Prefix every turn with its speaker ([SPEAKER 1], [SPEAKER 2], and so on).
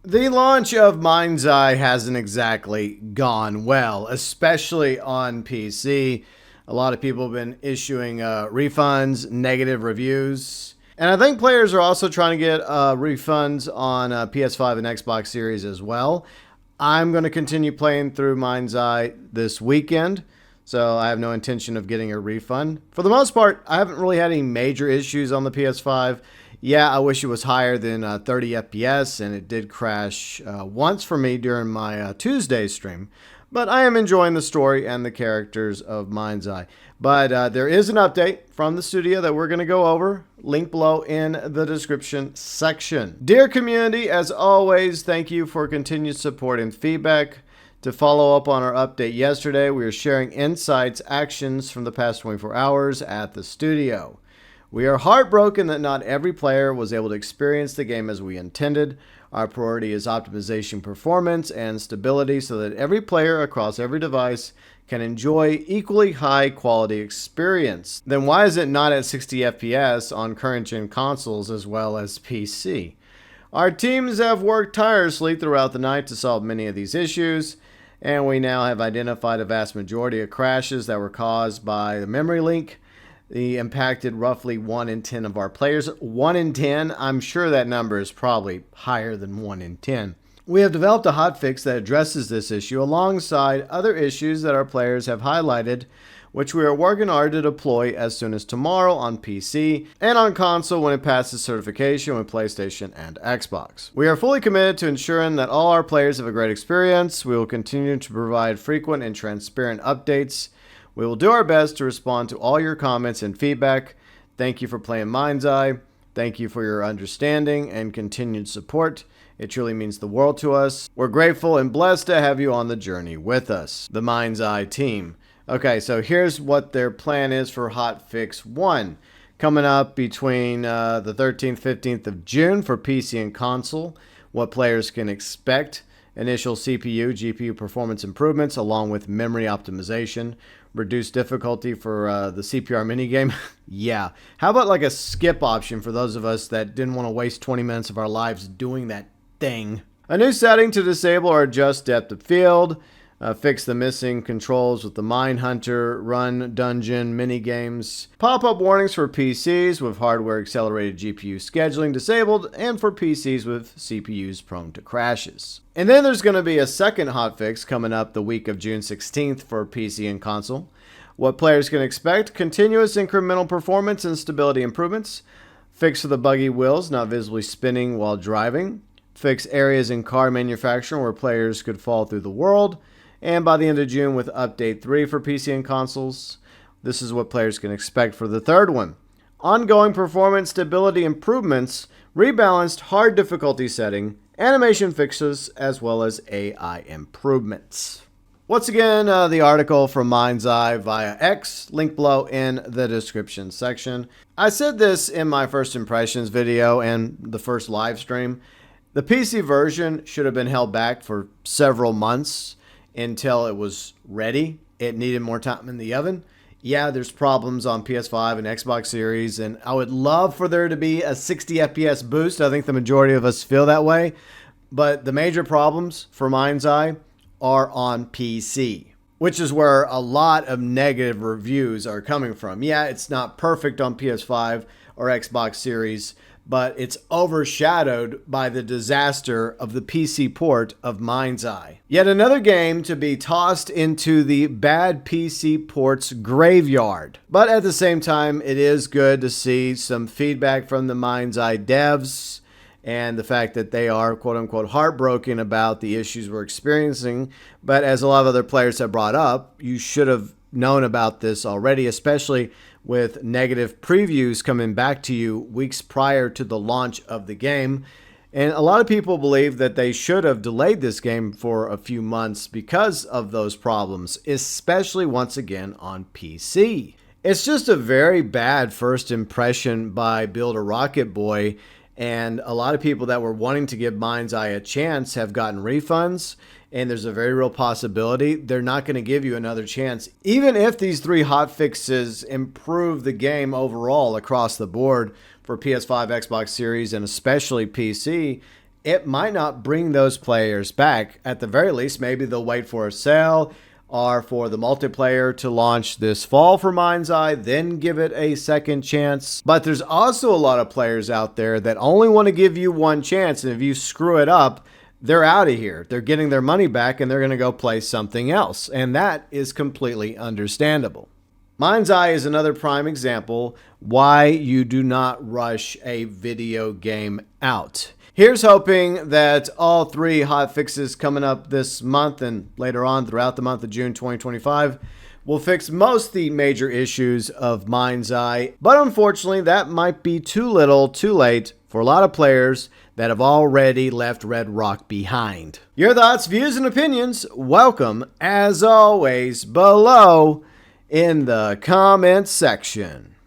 [SPEAKER 1] The launch of MindsEye hasn't exactly gone well, especially on PC. A lot of people have been issuing refunds, negative reviews. And I think players are also trying to get refunds on PS5 and Xbox Series as well. I'm going to continue playing through MindsEye this weekend, so I have no intention of getting a refund. For the most part, I haven't really had any major issues on the PS5. Yeah, I wish it was higher than 30 FPS, and it did crash once for me during my Tuesday stream. But I am enjoying the story and the characters of MindsEye. But there is an update from the studio that we're going to go over. Link below in the description section. Dear community, as always, thank you for continued support and feedback. To follow up on our update yesterday, we are sharing insights, actions from the past 24 hours at the studio. We are heartbroken that not every player was able to experience the game as we intended. Our priority is optimization, performance, and stability so that every player across every device can enjoy equally high quality experience. Then why is it not at 60 FPS on current gen consoles as well as PC? Our teams have worked tirelessly throughout the night to solve many of these issues, and we now have identified a vast majority of crashes that were caused by the memory leak. They impacted roughly 1 in 10 of our players. 1 in 10, I'm sure that number is probably higher than 1 in 10. We have developed a hotfix that addresses this issue alongside other issues that our players have highlighted, which we are working hard to deploy as soon as tomorrow on PC and on console when it passes certification with PlayStation and Xbox. We are fully committed to ensuring that all our players have a great experience. We will continue to provide frequent and transparent updates. We will do our best to respond to all your comments and feedback. Thank you for playing MindsEye. Thank you for your understanding and continued support. It truly means the world to us. We're grateful and blessed to have you on the journey with us, the MindsEye team. Okay, so here's what their plan is for Hotfix 1. Coming up between the 13th, 15th of June for PC and console. What players can expect. Initial CPU, GPU performance improvements along with memory optimization. Reduced difficulty for the CPR minigame. Yeah. How about like a skip option for those of us that didn't want to waste 20 minutes of our lives doing that thing? A new setting to disable or adjust depth of field. Fix the missing controls with the Mine Hunter, Run Dungeon minigames. Pop-up warnings for PCs with hardware accelerated GPU scheduling disabled and for PCs with CPUs prone to crashes. And then there's going to be a second hotfix coming up the week of June 16th for PC and console. What players can expect: continuous incremental performance and stability improvements. Fix for the buggy wheels not visibly spinning while driving. Fix areas in car manufacturing where players could fall through the world. And by the end of June with Update 3 for PC and consoles. This is what players can expect for the third one. Ongoing performance stability improvements, rebalanced hard difficulty setting, animation fixes, as well as AI improvements. Once again, the article from MindsEye via X, link below in the description section. I said this in my first impressions video and the first live stream. The PC version should have been held back for several months until it was ready. It needed more time in the oven. Yeah, there's problems on PS5 and Xbox Series, and I would love for there to be a 60 FPS boost. I think the majority of us feel that way. But the major problems for MindsEye are on PC, which is where a lot of negative reviews are coming from. Yeah, it's not perfect on PS5 or Xbox Series, but it's overshadowed by the disaster of the PC port of MindsEye. Yet another game to be tossed into the bad PC ports graveyard. But at the same time, it is good to see some feedback from the MindsEye devs and the fact that they are quote-unquote heartbroken about the issues we're experiencing. But as a lot of other players have brought up, you should have known about this already, especially with negative previews coming back to you weeks prior to the launch of the game. And a lot of people believe that they should have delayed this game for a few months because of those problems, especially once again on PC. It's just a very bad first impression by Build a Rocket Boy, and a lot of people that were wanting to give MindsEye a chance have gotten refunds, and there's a very real possibility they're not going to give you another chance. Even if these 3 hotfixes improve the game overall across the board for PS5, Xbox Series, and especially PC, it might not bring those players back. At the very least, maybe they'll wait for a sale or for the multiplayer to launch this fall for MindsEye, then give it a second chance. But there's also a lot of players out there that only want to give you one chance, and if you screw it up, they're out of here. They're getting their money back and they're going to go play something else, and that is completely understandable. MindsEye is another prime example why you do not rush a video game out. Here's hoping that all 3 hotfixes coming up this month and later on throughout the month of June 2025 will fix most of the major issues of MindsEye, but unfortunately that might be too little, too late for a lot of players that have already left Red Rock behind. Your thoughts, views, and opinions, welcome, as always, below in the comments section.